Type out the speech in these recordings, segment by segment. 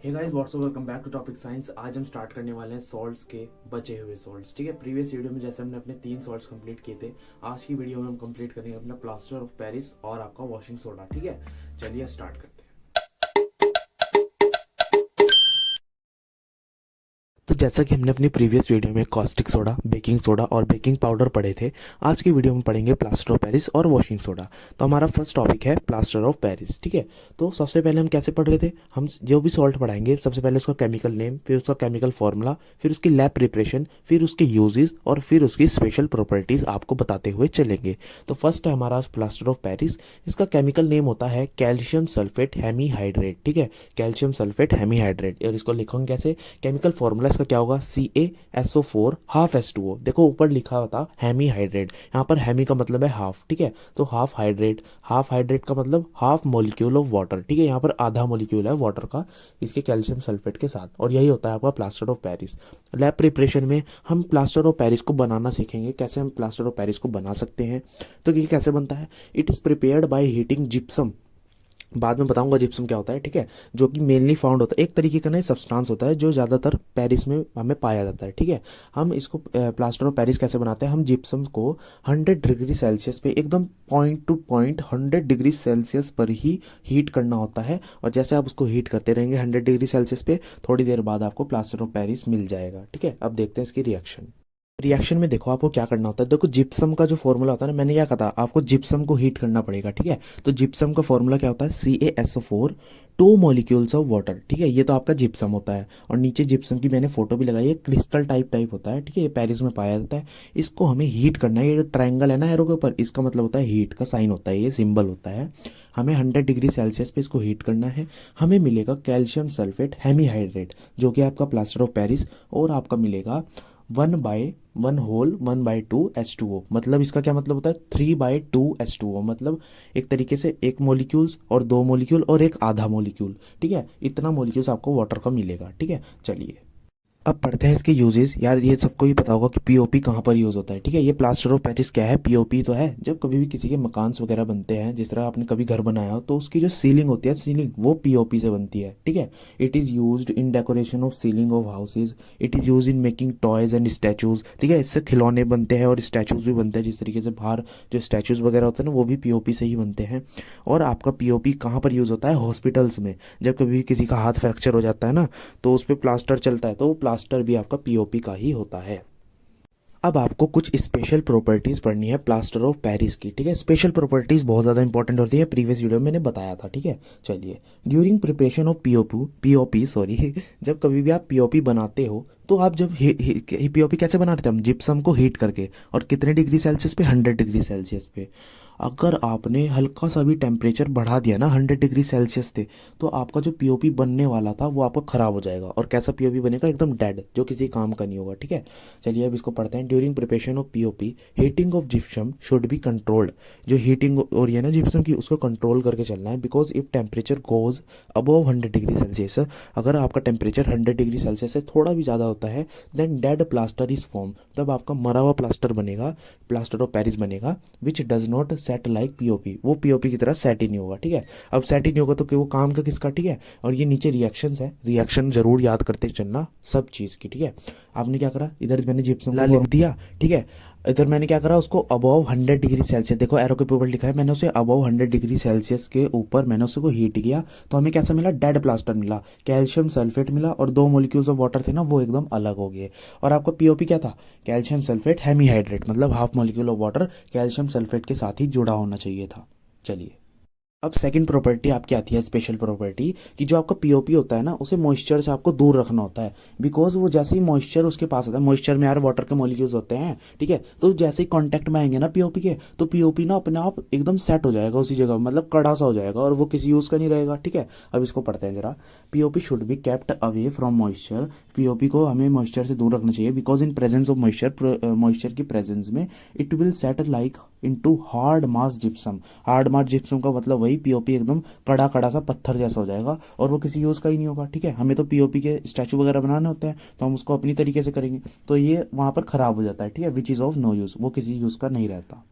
Hey guys what's up, welcome back to topic science. आज हम start करने वाले हैं सॉल्ट्स के बचे हुए सॉल्ट्स। ठीक है, प्रीवियस वीडियो में जैसे हमने अपने 3 सॉल्ट्स कंप्लीट किए थे, आज की वीडियो में हम कंप्लीट करेंगे अपना प्लास्टर ऑफ पेरिस और आपका वॉशिंग सोडा। ठीक है, चलिए स्टार्ट करते हैं। तो जैसा कि हमने अपनी प्रीवियस वीडियो में कॉस्टिक सोडा, बेकिंग सोडा और बेकिंग पाउडर पढ़े थे, आज की वीडियो में पढ़ेंगे प्लास्टर ऑफ पेरिस और वॉशिंग सोडा। तो हमारा फर्स्ट टॉपिक है प्लास्टर ऑफ पेरिस। ठीक है, तो सबसे पहले हम कैसे पढ़ रहे थे, हम जो भी सॉल्ट पढ़ाएंगे सबसे पहले उसका केमिकल नेम, फिर उसका केमिकल फॉर्मूला, फिर उसकी लैब प्रिपरेशन, फिर उसके यूजेस और फिर उसकी स्पेशल प्रॉपर्टीज आपको बताते हुए चलेंगे। तो फर्स्ट है हमारा प्लास्टर ऑफ पेरिस। इसका केमिकल नेम होता है कैल्शियम सल्फेट हेमीहाइड्रेट। ठीक है, कैल्शियम सल्फेट हेमीहाइड्रेट। और इसको लिखोगे कैसे, केमिकल फॉर्मूला इसका क्या होगा, CaSO4 हाफ H2O। देखो ऊपर लिखा होता हेमी हाइड्रेट, यहाँ पर हेमी का मतलब है हाफ। ठीक है, तो हाफ हाइड्रेट का मतलब हाफ मॉलिक्यूल ऑफ वाटर। ठीक है, यहाँ पर आधा मॉलिक्यूल है वाटर का इसके कैल्शियम सल्फेट के साथ, और यही होता है आपका plaster of Paris. Lab preparation में हम प्लास्टर ऑफ पेरिस को बनाना सीखेंगे, कैसे हम प्लास्टर ऑफ पेरिस को बना सकते हैं। तो ये कैसे बनता है, it is prepared by heating gypsum. बाद में बताऊंगा जिप्सम क्या होता है। ठीक है, जो कि मेनली फाउंड होता है, एक तरीके का ना सब्सटेंस होता है जो ज़्यादातर पेरिस में हमें पाया जाता है। ठीक है, हम इसको प्लास्टर ऑफ पेरिस कैसे बनाते हैं, हम जिप्सम को 100 डिग्री सेल्सियस पे एकदम point two point 100 degree Celsius पर ही हीट करना होता है। और जैसे आप उसको हीट करते रहेंगे 100 डिग्री सेल्सियस पे, थोड़ी देर बाद आपको प्लास्टर ऑफ पेरिस मिल जाएगा। ठीक है, अब देखते हैं इसकी रिएक्शन में। देखो आपको क्या करना होता है, देखो जिप्सम का जो फॉर्मूला होता है ना, मैंने क्या कहा था आपको, जिप्सम को हीट करना पड़ेगा। ठीक है, तो जिप्सम का फॉर्मूला क्या होता है, CaSO4 two molecules of water. ठीक है, ये तो आपका जिप्सम होता है, और नीचे जिप्सम की मैंने फोटो भी लगाई है, क्रिस्टल टाइप होता है। ठीक है, ये पेरिस में पाया जाता है। इसको हमें हीट करना है। ये जो ट्रायंगल है ना एरो के ऊपर, इसका मतलब होता है हीट का साइन होता है, ये सिंबल होता है। हमें 100 डिग्री सेल्सियस पे इसको हीट करना है। हमें मिलेगा कैल्शियम सल्फेट हेमीहाइड्रेट, जो कि आपका प्लास्टर ऑफ पेरिस, और आपका मिलेगा 1/1 मतलब इसका क्या मतलब होता है, 3/2 मतलब एक तरीके से एक मॉलिक्यूल्स और दो मॉलिक्यूल और एक आधा मॉलिक्यूल। ठीक है, इतना मॉलिक्यूल्स आपको वाटर का मिलेगा। ठीक है, चलिए अब पढ़ते हैं इसके यूजेस। यार ये सबको ही पता होगा कि पीओपी कहाँ पर यूज़ होता है। ठीक है, ये प्लास्टर ऑफ पेरिस क्या है, पीओपी तो है। जब कभी भी किसी के मकान्स वगैरह बनते हैं, जिस तरह आपने कभी घर बनाया हो, तो उसकी जो सीलिंग होती है, सीलिंग वो पीओपी से बनती है। ठीक है, it is used in decoration of ceiling of houses, it is use in making toys and statues. ठीक है, इससे खिलौने बनते हैं और स्टैचूज भी बनते हैं। जिस तरीके से बाहर जो स्टैचूज वगैरह होते हैं ना, वो भी पीओपी से ही बनते हैं। और आपका पीओपी कहाँ पर यूज़ होता है, हॉस्पिटल्स में। जब कभी भी किसी का हाथ फ्रैक्चर हो जाता है ना, तो उस पर प्लास्टर चलता है, तो वो प्लास्टर भी आपका पीओपी का ही होता है। अब आपको कुछ स्पेशल प्रॉपर्टीज पढ़नी है प्लास्टर ऑफ पेरिस की। ठीक है, स्पेशल प्रॉपर्टीज बहुत ज़्यादा इंपॉर्टेंट होती है, प्रीवियस वीडियो में मैंने बताया था। ठीक है, चलिए during preparation of POP sorry जब कभी भी आप पीओपी बनाते हो, तो आप जब पीओपी कैसे बनाते थे, हम जिप्सम को हीट करके, और कितने डिग्री सेल्सियस पे, 100 डिग्री सेल्सियस पे। अगर आपने हल्का सा भी टेम्परेचर बढ़ा दिया ना 100 डिग्री सेल्सियस से, तो आपका जो पीओपी बनने वाला था वो आपका ख़राब हो जाएगा। और कैसा पीओपी बनेगा, एकदम डेड, जो किसी काम का नहीं होगा। ठीक है, चलिए अब इसको पढ़ते हैं। During preparation of POP heating of gypsum should be controlled. जो हीटिंग हो रही है ना जिप्सम की, उसको कंट्रोल करके चलना है। Because if temperature goes above 100 degree Celsius, अगर आपका टेम्परेचर 100 डिग्री सेल्सियस से थोड़ा भी ज़्यादा होता है, then dead plaster is form, तब आपका मरा हुआ प्लास्टर बनेगा, प्लास्टर ऑफ पेरिस बनेगा, which does not set like POP. वो पीओपी की तरह सेट ही नहीं होगा। ठीक है, अब सेट ही नहीं होगा तो कि वो काम का किसका। ठीक है, और ये नीचे रिएक्शंस है, रिएक्शन जरूर याद करते चलना सब चीज़ की। ठीक है, आपने क्या करा, इधर मैंने जिप्सम ला लिख दिया। ठीक है, इधर मैंने क्या करा, उसको अबव 100 डिग्री सेल्सियस, देखो एरो के ऊपर लिखा है, मैंने उसे अबव 100 डिग्री सेल्सियस के ऊपर मैंने उसको हीट किया, तो हमें कैसा मिला, डेड प्लास्टर मिला, कैल्शियम सल्फेट मिला, और दो मोलिक्यूल्स ऑफ वाटर थे ना, वो एकदम अलग हो गए। और आपका पीओपी क्या था, कैल्शियम सल्फेट हेमीहाइड्रेट, मतलब half molecule of water calcium sulphate के साथ ही जुड़ा होना चाहिए था। चलिए अब सेकंड प्रॉपर्टी आपकी आती है, स्पेशल प्रॉपर्टी, कि जो आपका पीओपी होता है ना, उसे मॉइस्चर से आपको दूर रखना होता है। बिकॉज वो जैसे ही मॉइस्चर उसके पास आता है, मॉइस्चर में यार वाटर के मॉलिक्यूल्स होते हैं। ठीक है, तो जैसे ही कांटेक्ट में आएंगे ना पीओपी के, तो पीओपी ना अपने आप एकदम सेट हो जाएगा उसी जगह, मतलब कड़ा सा हो जाएगा, और वो किसी यूज़ का नहीं रहेगा। ठीक है, अब इसको पढ़ते हैं जरा। POP should be kept away from moisture, POP को हमें मॉइस्चर से दूर रखना चाहिए। Because in presence of moisture की प्रेजेंस में it will set like into hard mass gypsum. Hard mass gypsum का मतलब वही, पीओपी एकदम कड़ा कड़ा सा पत्थर जैसा हो जाएगा, और वो किसी यूज़ का ही नहीं होगा। ठीक है, हमें तो पीओपी के स्टैचू वगैरह बनाने होते हैं, तो हम उसको अपनी तरीके से करेंगे, तो ये वहाँ पर ख़राब हो जाता है। ठीक है, which is of no use, वो किसी यूज़ का नहीं रहता।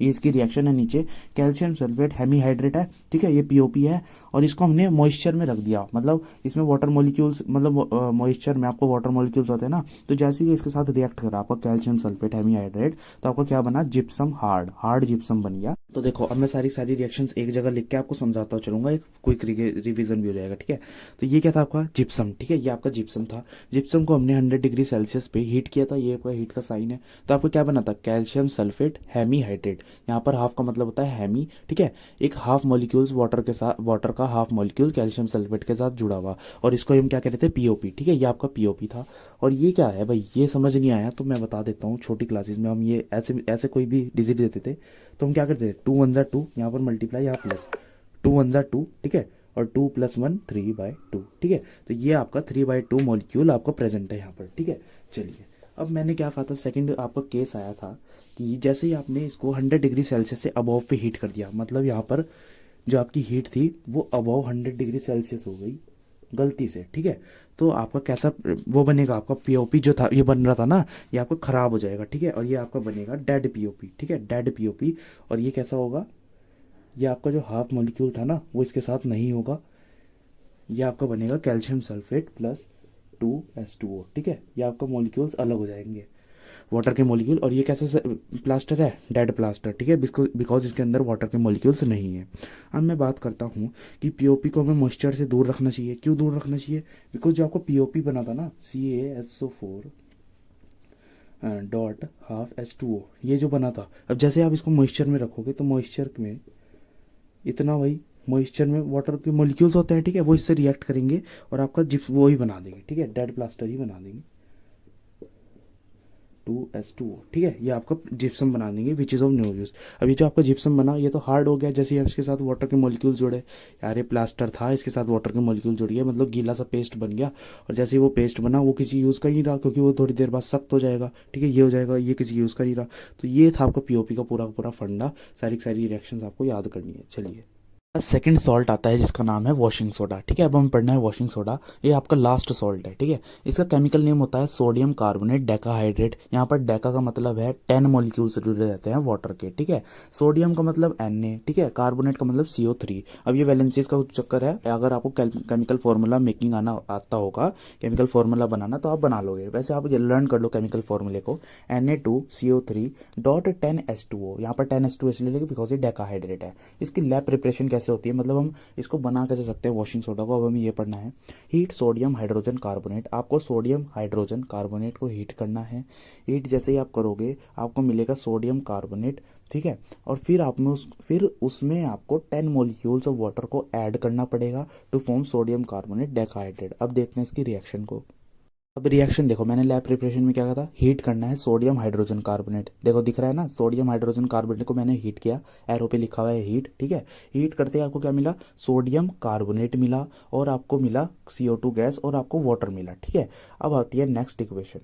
ये इसकी रिएक्शन है नीचे, कैल्शियम सल्फेट हेमीहाइड्रेट है, ठीक है, ये पीओपी है, और इसको हमने मॉइस्चर में रख दिया, मतलब इसमें वाटर मॉलिक्यूल्स, मतलब मॉइस्चर में आपको वाटर मॉलिक्यूल्स होते हैं ना, तो जैसे ही इसके साथ रिएक्ट करा आपका कैल्शियम सल्फेट हेमीहाइड्रेट, तो आपका क्या बना, जिप्सम, हार्ड जिप्सम बन गया। तो देखो अब मैं सारी रिएक्शंस एक जगह लिख के आपको समझाता चलूंगा, एक क्विक रिवीजन भी हो जाएगा, ठीक है। तो ये क्या था आपका जिप्सम, ठीक है, ये आपका जिप्सम था। जिप्सम को हमने 100 डिग्री सेल्सियस पे हीट किया था, ये आपका हीट का साइन है। तो आपको क्या बना था, कैल्शियम सल्फेट हेमीहाइड्रेट, यहाँ पर हाफ का मतलब होता है हेमी, ठीक है, एक हाफ मॉलिक्यूल्स वाटर के साथ, वाटर का हाफ मॉलिक्यूल कैल्शियम सल्फेट के साथ जुड़ा हुआ, और इसको हम क्या कहते थे, पीओपी, ठीक है, ये आपका पीओपी था। और ये क्या है भाई, ये समझ नहीं आया तो मैं बता देता हूँ, छोटी क्लासेस में हम ये ऐसे ऐसे कोई भी डिजिट देते थे तो हम क्या करते थे, 2 1 2, यहाँ पर मल्टीप्लाई, यहाँ प्लस, 2 1 2, ठीक है, और 2 + 1 3/2, ठीक है। तो ये आपका 3/2 मॉलिक्यूल आपका प्रेजेंट है यहाँ पर, ठीक है। चलिए अब मैंने क्या कहा था, सेकंड आपका केस आया था कि जैसे ही आपने इसको 100 डिग्री सेल्सियस से अबव पे हीट कर दिया, मतलब यहाँ पर जो आपकी हीट थी वो अबव 100 डिग्री सेल्सियस हो गई गलती से, ठीक है। तो आपका कैसा वो बनेगा, आपका पीओपी जो था, ये बन रहा था ना, ये आपका खराब हो जाएगा, ठीक है, और ये आपका बनेगा डेड पीओपी, ठीक है, डेड पीओपी। और ये कैसा होगा, ये आपका जो हाफ मॉलिक्यूल था ना वो इसके साथ नहीं होगा, ये आपका बनेगा कैल्शियम सल्फेट प्लस 2H2O, ठीक है, ये आपका मॉलिक्यूल्स अलग हो जाएंगे, वाटर के मॉलिक्यूल। और ये कैसा प्लास्टर है, डेड प्लास्टर, ठीक है, बिकॉज इसके अंदर वाटर के मॉलिक्यूल्स नहीं है। अब मैं बात करता हूँ कि पीओपी को हमें मॉइस्चर से दूर रखना चाहिए, क्यों दूर रखना चाहिए, बिकॉज जो आपको पीओपी बना था ना, CaSO4 डॉट हाफ H2O, ये जो बना था, अब जैसे आप इसको मॉइस्चर में रखोगे तो मॉइस्चर में इतना, वही मॉइस्चर में वाटर के मॉलिक्यूल्स होते हैं, ठीक है, वो इससे रिएक्ट करेंगे और आपका जिप वो ही बना देंगे, ठीक है, डेड प्लास्टर ही बना देंगे, 2H2O, ठीक है, ये आपका जिप्सम बना देंगे, which is of no use. अब ये जो आपका जिप्सम बना ये तो हार्ड हो गया, जैसे हम इसके साथ वाटर के मॉलिक्यूल जुड़े, यार ये प्लास्टर था इसके साथ वाटर के मॉलिक्यूल जुड़ गया, मतलब गीला सा पेस्ट बन गया, और जैसे ही वो पेस्ट बना वो किसी यूज़ का ही नहीं रहा, क्योंकि वो थोड़ी देर बाद सख्त हो जाएगा, ठीक है, ये हो जाएगा, ये किसी यूज़ का नहीं रहा। तो ये था आपका पीओपी का पूरा फंडा, सारी रिएक्शंस आपको याद करनी है। चलिए सेकंड सॉल्ट आता है जिसका नाम है वॉशिंग सोडा, ठीक है, अब हम पढ़ना है वॉशिंग सोडा, ये आपका लास्ट सॉल्ट है, ठीक है। इसका केमिकल नेम होता है सोडियम कार्बोनेट डेकाहाइड्रेट, यहाँ पर डेका का मतलब है 10 मॉलिक्यूल्स जुड़े रहते हैं वाटर के, ठीक है। सोडियम का मतलब Na, ठीक है, कार्बोनेट का मतलब CO3। अब ये वैलेंसीज का चक्कर है, अगर आपको केमिकल फॉर्मूला मेकिंग आना आता होगा, केमिकल फॉर्मूला बनाना, तो आप बना लोगे, वैसे आप लर्न कर लो केमिकल फॉर्मूले को, Na2CO3 डॉट 10H2O, यहाँ पर 10H2 इसलिए लेंगे बिकॉज ये डेकाहाइड्रेट है। इसकी लैब प्रिपरेशन कैसे होती है, मतलब हम इसको बना कैसे सकते हैं वॉशिंग सोडा को, अब हमें ये पढ़ना है। हीट सोडियम हाइड्रोजन कार्बोनेट, आपको सोडियम हाइड्रोजन कार्बोनेट को हीट करना है। हीट जैसे ही आप करोगे आपको मिलेगा सोडियम कार्बोनेट, ठीक है, और फिर उसमें आपको 10 मॉलिक्यूल्स ऑफ वाटर को ऐड करना पड़ेगा to form sodium carbonate decahydrate. अब देखते हैं इसकी रिएक्शन को। अब रिएक्शन देखो, मैंने लैब प्रिपरेशन में क्या कहा था, हीट करना है सोडियम हाइड्रोजन कार्बोनेट, देखो दिख रहा है ना, सोडियम हाइड्रोजन कार्बोनेट को मैंने हीट किया, एरो पे लिखा हुआ है हीट, ठीक है। हीट करते ही आपको क्या मिला, सोडियम कार्बोनेट मिला, और आपको मिला CO2 गैस, और आपको वाटर मिला, ठीक है। अब आती है नेक्स्ट इक्वेशन,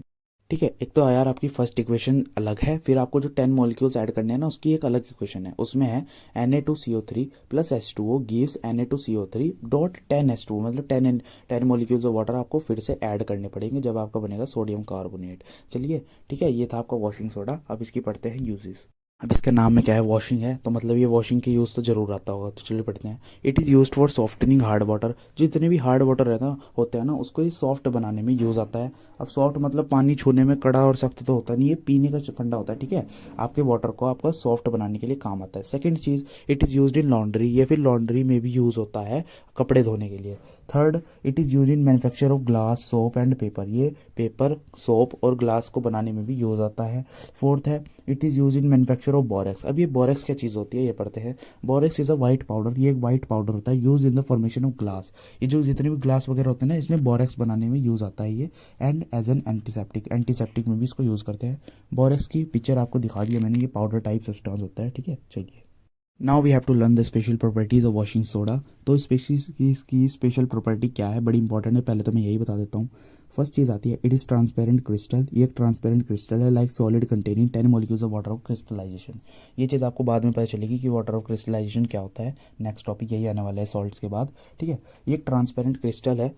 ठीक है। एक तो यार आपकी फर्स्ट इक्वेशन अलग है, फिर आपको जो 10 मॉलिक्यूल्स ऐड करने हैं ना उसकी एक अलग इक्वेशन है, उसमें है Na2CO3 plus H2O gives Na2CO3 dot 10H2O, मतलब 10 मॉलिक्यूल्स ऑफ वाटर आपको फिर से ऐड करने पड़ेंगे जब आपका बनेगा सोडियम कार्बोनेट। चलिए ठीक है, ये था आपका वॉशिंग सोडा। अब इसकी पढ़ते हैं यूजेस। अब इसका नाम में क्या है, वॉशिंग है, तो मतलब ये वॉशिंग के यूज़ तो जरूर आता होगा, तो चलिए पढ़ते हैं। It is used for softening hard water, जितने भी हार्ड वाटर रहता होते हैं ना उसको ये सॉफ्ट बनाने में यूज़ आता है। अब सॉफ्ट मतलब पानी छूने में कड़ा और सख्त तो होता नहीं है, पीने का फंडा होता है, ठीक है। आपके वाटर को आपका सॉफ्ट बनाने के लिए काम आता है। Second cheese, it is used in laundry, ये फिर लॉन्ड्री में भी यूज़ होता है कपड़े धोने के लिए। Third, it is use in manufacture of glass soap and paper, ये पेपर सोप और ग्लास को बनाने में भी यूज़ आता है। फोर्थ है, it is use in manufacture of borax. अब ये बोरेक्स क्या चीज़ होती है ये पढ़ते हैं। Borax is a white powder, ये एक वाइट पाउडर होता है use in the formation of glass, ये जो जितने भी ग्लास वगैरह होते हैं ना इसमें बोरेक्स बनाने में यूज़ आता है ये। And as an antiseptic, antiseptic में भी इसको यूज़ करते हैं। बोरेक्स की पिक्चर आपको दिखा दी है मैंने, ये पाउडर टाइप सब्सटेंस होता है, ठीक है। चलिए now we have to learn the special properties of washing soda. तो स्पेशीज की स्पेशल प्रॉपर्टी क्या है, बड़ी इंपॉर्टेंट है, पहले तो मैं यही बता देता हूँ। फर्स्ट चीज़ आती है, इट इज़ ट्रांसपेरेंट क्रिस्टल, ये एक ट्रांसपेरेंट क्रिस्टल है like solid containing 10 molecules of water of crystallization. ये चीज़ आपको बाद में पता चलेगी कि वाटर ऑफ क्रिस्टलाइजेशन क्या होता है, नेक्स्ट टॉपिक यही आने वाला है सॉल्ट्स के बाद, ठीक है। ये एक ट्रांसपेरेंट क्रिस्टल है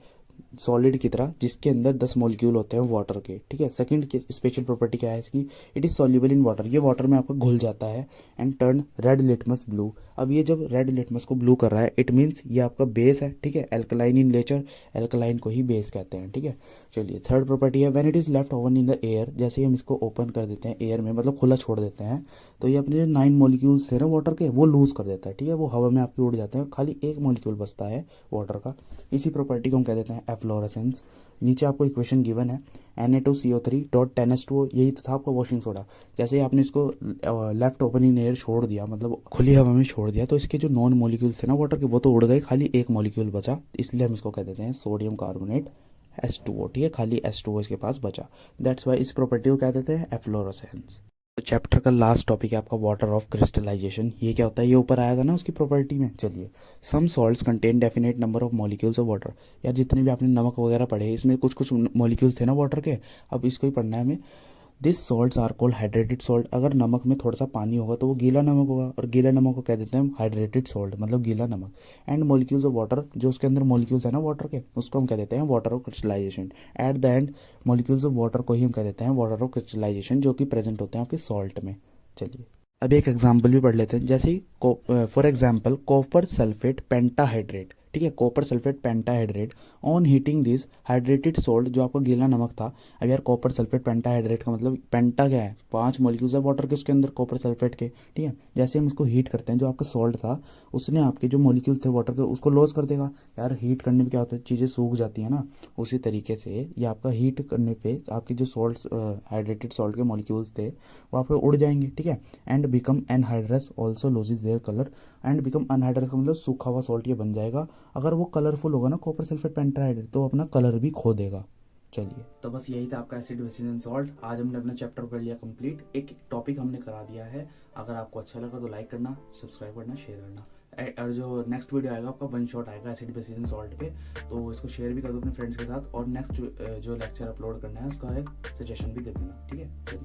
सॉलिड की तरह जिसके अंदर 10 मॉलिक्यूल होते हैं वाटर के, ठीक है। सेकंड स्पेशल प्रॉपर्टी क्या है इसकी, it is soluble in water, ये वाटर में आपका घुल जाता है and turn red litmus blue. अब ये जब रेड लिटमस को ब्लू कर रहा है इट मीन्स ये आपका बेस है, ठीक है, एल्कलाइन इन नेचर, एल्कलाइन को ही बेस कहते हैं, ठीक है। चलिए थर्ड प्रॉपर्टी है when it is left open in the air, जैसे ही हम इसको ओपन कर देते हैं एयर में, मतलब खुला छोड़ देते हैं, तो ये अपने जो 9 मॉलिक्यूल्स थे ना वाटर के वो लूज कर देता है, ठीक है, वो हवा में आपके उड़ जाते हैं, खाली एक मॉलिक्यूल बचता है वाटर का। इसी प्रॉपर्टी को हम कह देते हैं एफ्लोरेसेंस। नीचे आपको इक्वेशन गिवन है Na2CO3.10H2O, यही तो था आपका वॉशिंग सोडा। जैसे ही आपने इसको लेफ्ट ओपनिंग एयर छोड़ दिया, मतलब खुली हवा में छोड़ दिया, तो इसके जो नॉन मॉलिक्यूल्स थे ना वाटर के वो तो उड़ गए, खाली एक मॉलिक्यूल बचा, इसलिए हम इसको कह देते हैं सोडियम कार्बोनेट H2O, ठीक है, खाली H2O इसके पास बचा। दैट्स वाई इस प्रॉपर्टी को कह देते हैं एफ्लोरेसेंस। तो चैप्टर का लास्ट टॉपिक है आपका वाटर ऑफ क्रिस्टलाइजेशन। ये क्या होता है, ये ऊपर आया था ना उसकी प्रॉपर्टी में। चलिए, some salts contain definite number of molecules of water. यार जितने भी आपने नमक वगैरह पढ़े इसमें कुछ कुछ मॉलिक्यूल्स थे ना वाटर के, अब इसको ही पढ़ना है हमें। This salts are called hydrated salt. अगर नमक में थोड़ा सा पानी होगा तो वो गीला नमक होगा, और गीला नमक को कह देते हैं हम हाइड्रेटेड सॉल्ट, मतलब गीला नमक। एंड मॉलिक्यूल्स ऑफ वाटर, जो उसके अंदर मॉलिक्यूल्स है ना वाटर के, उसको हम कह देते हैं water of crystallization. At the end molecules of water को ही हम कह देते हैं वाटर ऑफ क्रिस्टलाइजेशन, जो कि प्रेजेंट होते हैं आपके सॉल्ट में। चलिए अब एक एग्जाम्पल भी पढ़ लेते हैं, जैसे for example copper sulphate pentahydrate, ठीक है, copper sulphate pentahydrate. On heating this hydrated salt, जो आपका गीला नमक था। अब यार कॉपर सल्फेट पेंटाहाइड्रेट का मतलब पेंटा क्या है, 5 मॉलिक्यूल्स है वाटर के उसके अंदर कॉपर सल्फेट के, ठीक है। जैसे हम उसको हीट करते हैं, जो आपका सॉल्ट था उसने आपके जो मॉलिक्यूल थे वाटर के उसको लॉस कर देगा। यार हीट करने में क्या होता है, चीज़ें सूख जाती है ना, उसी तरीके से ये आपका हीट करने पे आपके जो सॉल्ट हाइड्रेटेड सॉल्ट के मॉलिक्यूल्स थे वो आपके उड़ जाएंगे, ठीक है। And become anhydrous also losses their colour. And become anhydrous का मतलब सूखा हुआ सॉल्ट ये बन जाएगा। अगर वो कलरफुल होगा ना कॉपर सल्फेट पेंटाहाइड्रेट, तो अपना कलर भी खो देगा। चलिए, तो बस यही था आपका एसिड बेसिस एंड सॉल्ट। आज हमने अपना चैप्टर कर लिया कंप्लीट, एक टॉपिक हमने करा दिया है। अगर आपको अच्छा लगा तो लाइक करना, सब्सक्राइब करना, शेयर करना। और जो नेक्स्ट वीडियो आएगा आपका 1 शॉट आएगा एसिड बेसिस एंड सॉल्ट पे, तो इसको शेयर भी कर दो अपने फ्रेंड्स के साथ। और नेक्स्ट जो लेक्चर अपलोड करना है उसका एक सजेशन भी दे देना, ठीक है।